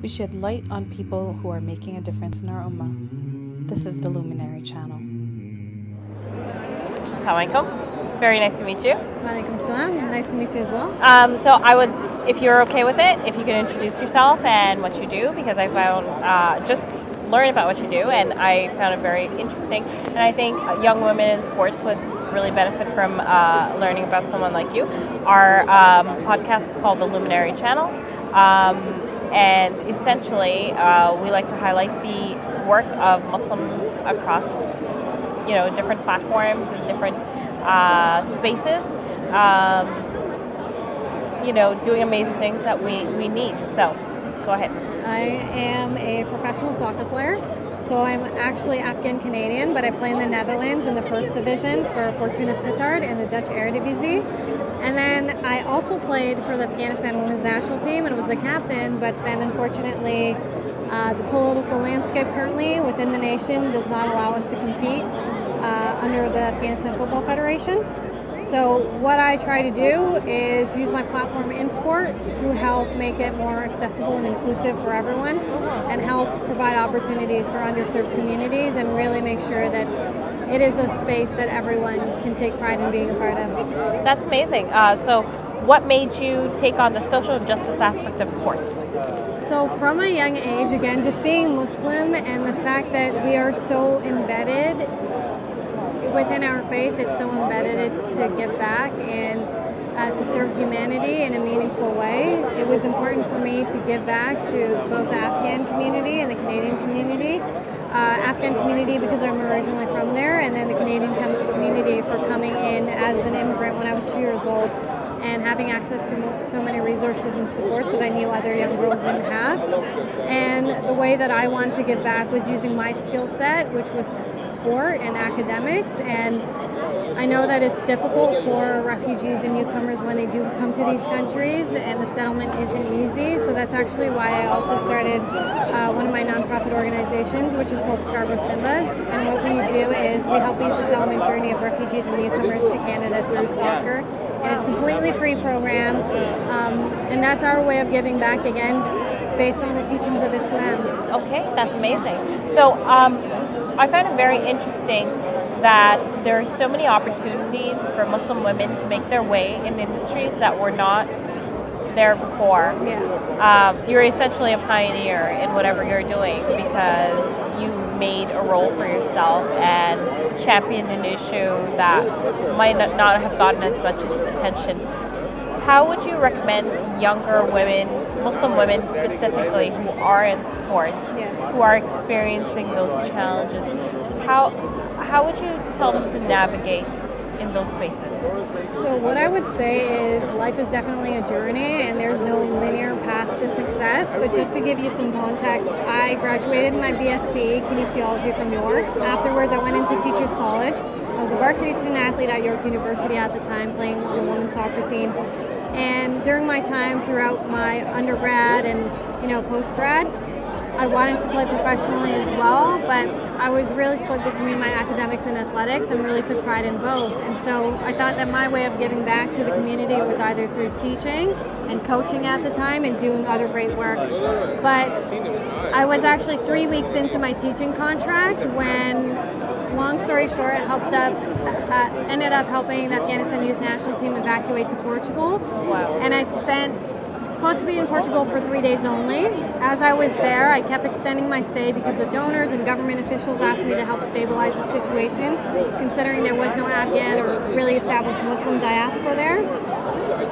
We shed light on people who are making a difference in our ummah. This is the Luminary Channel. Assalamualaikum. Very nice to meet you. Walaikum assalam. Nice to meet you as well. So I would, if you're okay with it, if you could introduce yourself and what you do, because I found just learn about what you do, and I found it very interesting. And I think young women in sports would really benefit from learning about someone like you. Our podcast is called the Luminary Channel, and essentially we like to highlight the work of Muslims across, different platforms and different spaces, doing amazing things that we need. So, go ahead. I am a professional soccer player. So I'm actually Afghan-Canadian, but I play in the Netherlands in the first division for Fortuna Sittard in the Dutch Eredivisie. And then I also played for the Afghanistan women's national team and was the captain, but then unfortunately the political landscape currently within the nation does not allow us to compete under the Afghanistan Football Federation. So what I try to do is use my platform in sport to help make it more accessible and inclusive for everyone, and help provide opportunities for underserved communities, and really make sure that it is a space that everyone can take pride in being a part of. That's amazing. So what made you take on the social justice aspect of sports? So from a young age, again, just being Muslim and the fact that we are so embedded within our faith, it's so embedded to give back and to serve humanity in a meaningful way. It was important for me to give back to both the Afghan community and the Canadian community. Afghan community because I'm originally from there, and then the Canadian community for coming in as an immigrant when I was 2 years old and having access to so many resources and supports that I knew other young girls didn't have. And the way that I wanted to give back was using my skill set, which was sport and academics. And I know that it's difficult for refugees and newcomers when they do come to these countries, and the settlement isn't easy. So that's actually why I also started one of my nonprofit organizations, which is called Scarborough Simbas. And what we do is we help ease the settlement journey of refugees and newcomers to Canada through soccer. And it's a completely free program, and that's our way of giving back, again, based on the teachings of Islam. Okay, that's amazing. So I find it very interesting that there are so many opportunities for Muslim women to make their way in industries that were not there before. Yeah. You're essentially a pioneer in whatever you're doing because you made a role for yourself and championed an issue that might not have gotten as much attention. How would you recommend younger women, Muslim women specifically, who are in sports, who are experiencing those challenges, how would you tell them to navigate in those spaces? So what I would say is life is definitely a journey, and there's no linear path to success. So just to give you some context, I graduated my BSc Kinesiology from York. Afterwards, I went into Teachers College. I was a varsity student athlete at York University at the time, playing on the women's soccer team. And during my time throughout my undergrad and post-grad, I wanted to play professionally as well, but I was really split between my academics and athletics and really took pride in both. And so I thought that my way of giving back to the community was either through teaching and coaching at the time and doing other great work. But I was actually 3 weeks into my teaching contract when, long story short, ended up helping the Afghanistan youth national team evacuate to Portugal. Wow. And I was supposed to be in Portugal for 3 days only. As I was there, I kept extending my stay because the donors and government officials asked me to help stabilize the situation, considering there was no Afghan or really established Muslim diaspora there.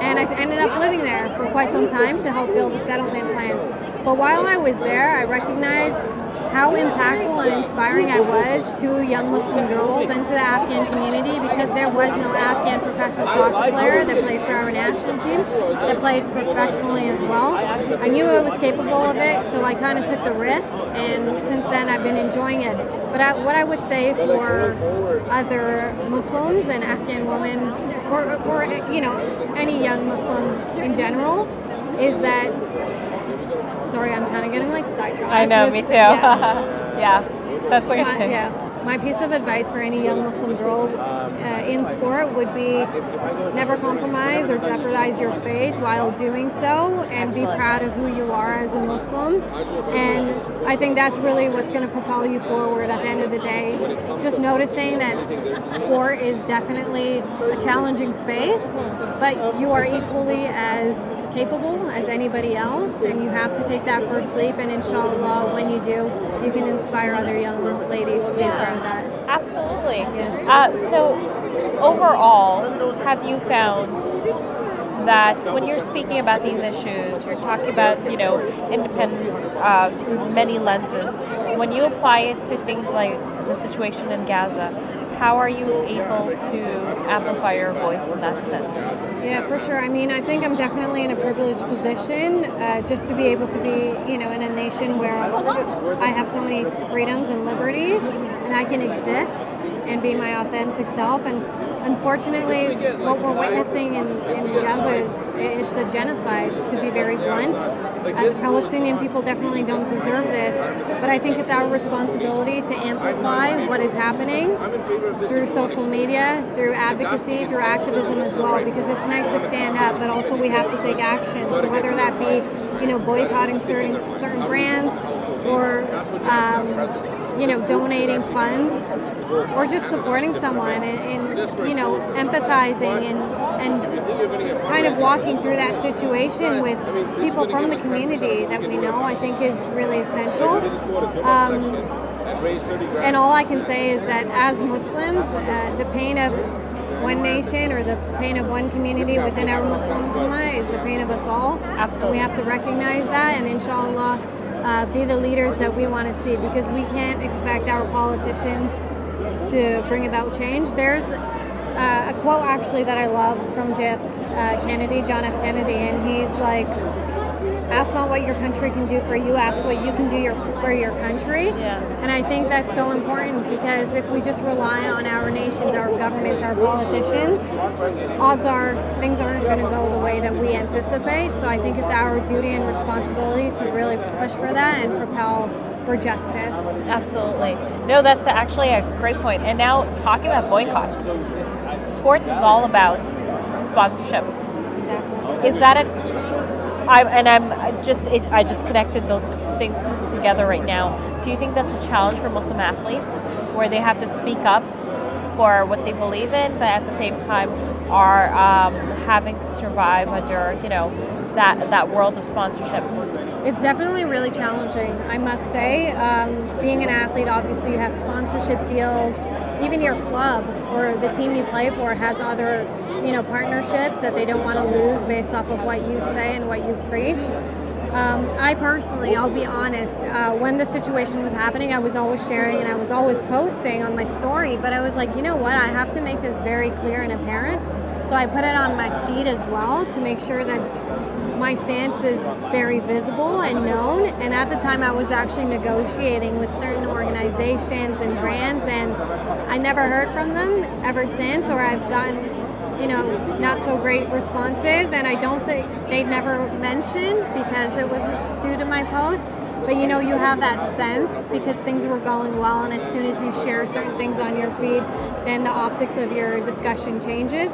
And I ended up living there for quite some time to help build a settlement plan. But while I was there, I recognized how impactful and inspiring I was to young Muslim girls and to the Afghan community, because there was no Afghan professional soccer player that played for our national team that played professionally as well. I knew I was capable of it, so I kind of took the risk, and since then I've been enjoying it. But what I would say for other Muslims and Afghan women, or any young Muslim in general, is that, sorry, I'm kind of getting sidetracked. I know, me too. Yeah, that's okay. my piece of advice for any young Muslim girl in sport would be never compromise or jeopardize your faith while doing so, and be proud of who you are as a Muslim. And I think that's really what's going to propel you forward at the end of the day. Just noticing that sport is definitely a challenging space, but you are equally as capable as anybody else, and you have to take that first leap, and inshallah when you do, you can inspire other young ladies to be a part of that. Absolutely. Yeah. So overall, have you found that when you're speaking about these issues, you're talking about, independence through many lenses, when you apply it to things like the situation in Gaza, how are you able to amplify your voice in that sense? Yeah, for sure. I mean, I think I'm definitely in a privileged position just to be able to be, in a nation where I have so many freedoms and liberties, and I can exist and be my authentic self. And unfortunately, what we're witnessing in Gaza is it's a genocide, to be very blunt. Palestinian people definitely don't deserve this, but I think it's our responsibility to amplify what is happening through social media, through advocacy, through activism as well, because it's nice to stand up, but also we have to take action. So whether that be, boycotting certain brands, or donating funds, or just supporting someone and empathizing and kind of walking through that situation with people from the community that we know, I think is really essential. And all I can say is that as Muslims, the pain of one nation or the pain of one community within our Muslim Ummah is the pain of us all. Absolutely. We have to recognize that, and inshallah be the leaders that we want to see, because we can't expect our politicians to bring about change. There's a quote actually that I love from John F. Kennedy, and he's like, ask not what your country can do for you, ask what you can do for your country. Yeah. And I think that's so important, because if we just rely on our nations, our governments, our politicians, odds are things aren't going to go the way that we anticipate. So I think it's our duty and responsibility to really push for that and propel for justice. Absolutely. No, that's actually a great point. And now talking about boycotts, sports is all about sponsorships. Exactly. Is that I just connected those things together right now. Do you think that's a challenge for Muslim athletes, where they have to speak up for what they believe in, but at the same time are having to survive under, that world of sponsorship? It's definitely really challenging, I must say. Being an athlete, obviously you have sponsorship deals. Even your club or the team you play for has other, partnerships that they don't want to lose based off of what you say and what you preach. I personally, I'll be honest, when the situation was happening, I was always sharing and I was always posting on my story, but I was like, you know what, I have to make this very clear and apparent. So I put it on my feed as well to make sure that my stance is very visible and known. And at the time I was actually negotiating with certain organizations and brands, and I never heard from them ever since, or I've gotten not so great responses, and I don't think they'd never mentioned because it was due to my post. But you have that sense because things were going well, and as soon as you share certain things on your feed, then the optics of your discussion changes.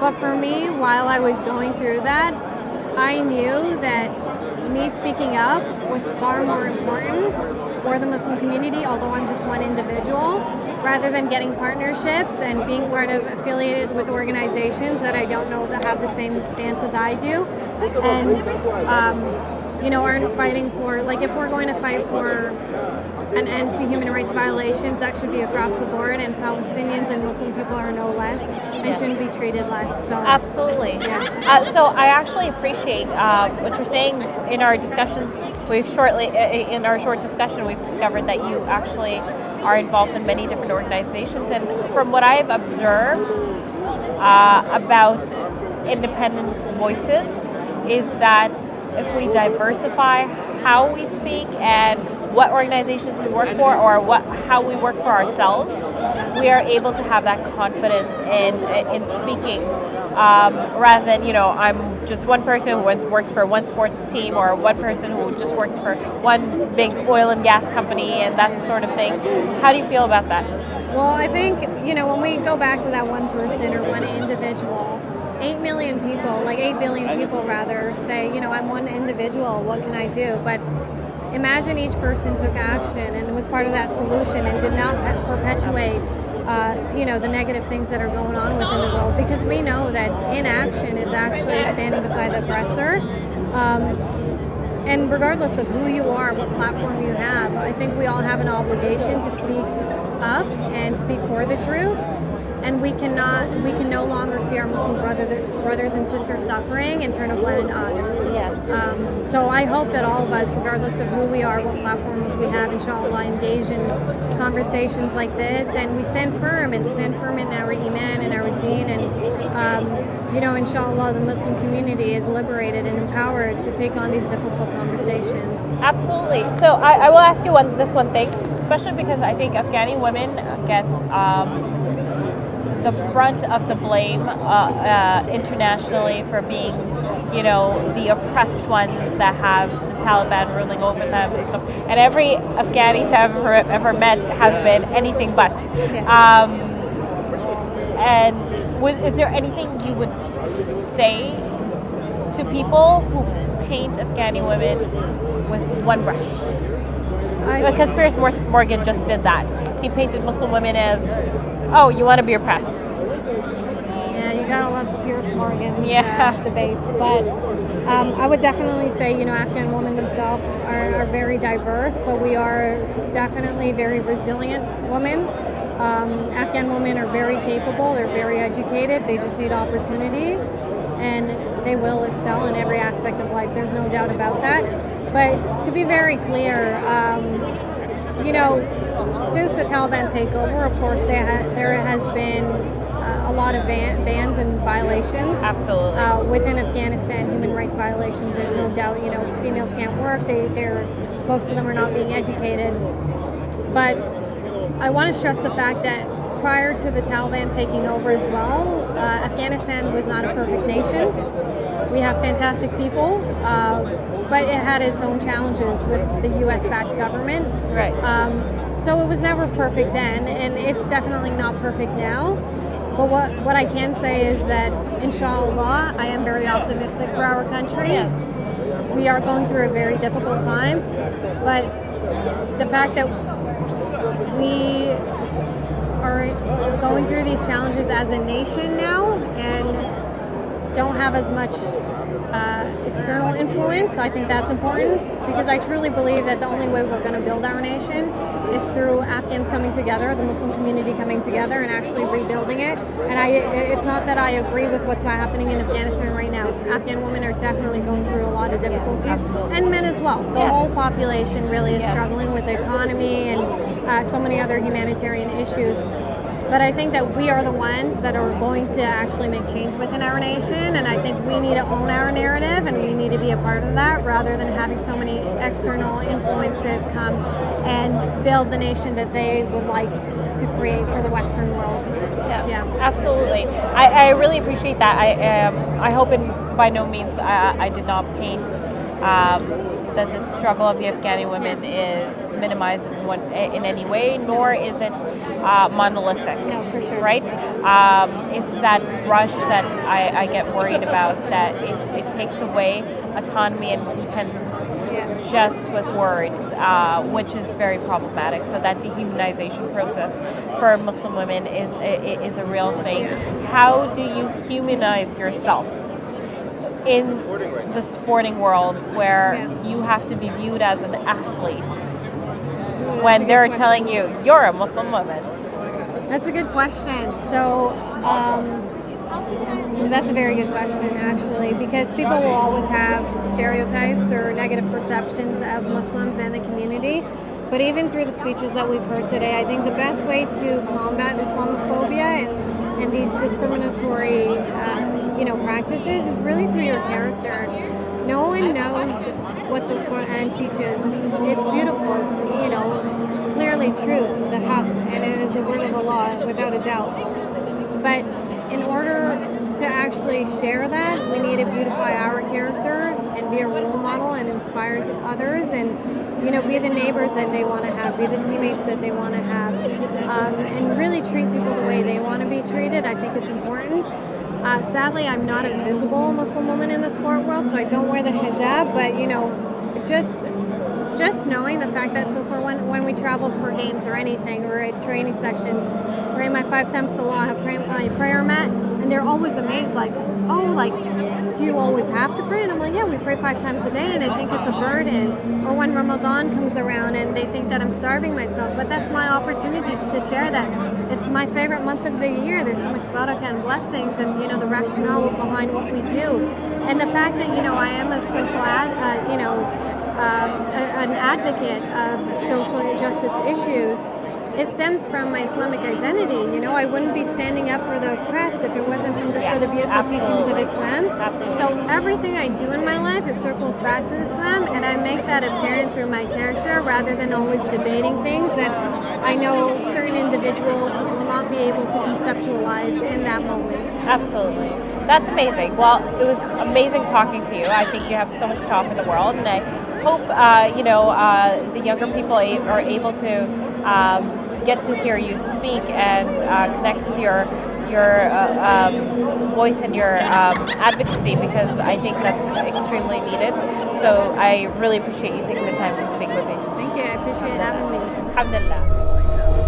But for me, while I was going through that, I knew that me speaking up was far more important for the Muslim community, although I'm just one individual, rather than getting partnerships and being part of affiliated with organizations that I don't know that have the same stance as I do, and aren't fighting for, like, if we're going to fight for an end to human rights violations, that should be across the board, and Palestinians and Muslim people are no less and shouldn't be treated less. So absolutely. Yeah. So I actually appreciate what you're saying. In our discussions, in our short discussion, we've discovered that you actually are involved in many different organizations, and from what I've observed about independent voices is that if we diversify how we speak and what organizations we work for or how we work for ourselves, we are able to have that confidence in speaking, rather than, I'm just one person who works for one sports team or one person who just works for one big oil and gas company and that sort of thing. How do you feel about that? Well, I think, when we go back to that one person or one individual, 8 million people, like 8 billion people rather, say, I'm one individual, what can I do? But imagine each person took action and was part of that solution and did not perpetuate, the negative things that are going on within the world, because we know that inaction is actually standing beside the oppressor. And regardless of who you are, what platform you have, I think we all have an obligation to speak up and speak for the truth. And we can no longer see our Muslim brothers and sisters suffering and turn a blind eye. Yes. So I hope that all of us, regardless of who we are, what platforms we have, inshallah, engage in conversations like this, and we stand firm in our iman and our deen, and inshallah, the Muslim community is liberated and empowered to take on these difficult conversations. Absolutely. So I will ask you this one thing, especially because I think Afghani women get the brunt of the blame internationally for being, the oppressed ones that have the Taliban ruling over them and stuff. And every Afghani that I've ever met has been anything but. Yeah. Is there anything you would say to people who paint Afghani women with one brush? Because Piers Morgan just did that. He painted Muslim women as, oh, you want to be oppressed. Yeah, you gotta love Piers Morgan's Yeah. debates. But I would definitely say, Afghan women themselves are very diverse, but we are definitely very resilient women. Afghan women are very capable, they're very educated, they just need opportunity, and they will excel in every aspect of life. There's no doubt about that. But to be very clear, since the Taliban takeover, of course, there has been a lot of bans and violations. Absolutely. Within Afghanistan, human rights violations. There's no doubt. Females can't work. Most of them are not being educated. But I want to stress the fact that prior to the Taliban taking over as well, Afghanistan was not a perfect nation. We have fantastic people, but it had its own challenges with the U.S.-backed government. Right. So it was never perfect then, and it's definitely not perfect now. But what I can say is that, inshallah, I am very optimistic for our country. Yes. We are going through a very difficult time, but the fact that we are going through these challenges as a nation now and don't have as much external influence, I think that's important, because I truly believe that the only way we're going to build our nation is through Afghans coming together, the Muslim community coming together and actually rebuilding it. And it's not that I agree with what's happening in Afghanistan right now. Afghan women are definitely going through a lot of difficulties, Absolutely. and men as well. The whole population really is struggling with the economy and so many other humanitarian issues. But I think that we are the ones that are going to actually make change within our nation, and I think we need to own our narrative and we need to be a part of that, rather than having so many external influences come and build the nation that they would like to create for the Western world. Yeah. Absolutely. I really appreciate that. I hope by no means I did not paint that the struggle of the Afghani women is minimized in any way, nor is it monolithic. No, for sure. Right? It's that rush that I get worried about, that it takes away autonomy and independence just with words, which is very problematic. So that dehumanization process for Muslim women is a real thing. How do you humanize yourself in the sporting world, where you have to be viewed as an athlete when they're telling you you're a Muslim woman? That's a good question. So that's a very good question, actually, because people will always have stereotypes or negative perceptions of Muslims and the community. But even through the speeches that we've heard today, I think the best way to combat Islamophobia and these discriminatory practices is really through your character. No everyone knows what the Quran teaches. It's beautiful. It's, you know, clearly truth, the haq, and it is the word of Allah without a doubt. But in order to actually share that, we need to beautify our character and be a role model and inspire others, and you know, be the neighbors that they want to have, be the teammates that they want to have, and really treat people the way they want to be treated. I think it's important. Sadly, I'm not a visible Muslim woman in the sport world, so I don't wear the hijab. But you know, just knowing the fact that, so for when we travel for games or anything, or at training sessions, pray my 5 times salah, I have my prayer mat, and they're always amazed, like, oh, like, do you always have to pray? And I'm like, yeah, we pray 5 times a day, and I think it's a burden. Or when Ramadan comes around and they think that I'm starving myself, but that's my opportunity to share that. It's my favorite month of the year. There's so much barakah and blessings, and you know, the rationale behind what we do, and the fact that, you know, I am a social an advocate of social justice issues. It stems from my Islamic identity. You know, I wouldn't be standing up for the oppressed if it wasn't for the beautiful teachings of Islam. Absolutely. So everything I do in my life, it circles back to Islam, and I make that apparent through my character rather than always debating things that I know certain individuals will not be able to conceptualize in that moment. Absolutely. That's amazing. Well, it was amazing talking to you. I think you have so much to offer the world, and I hope the younger people are able to get to hear you speak and connect with your voice and your advocacy, because I think that's extremely needed. So I really appreciate you taking the time to speak with me. Thank you. I appreciate having me. Alhamdulillah.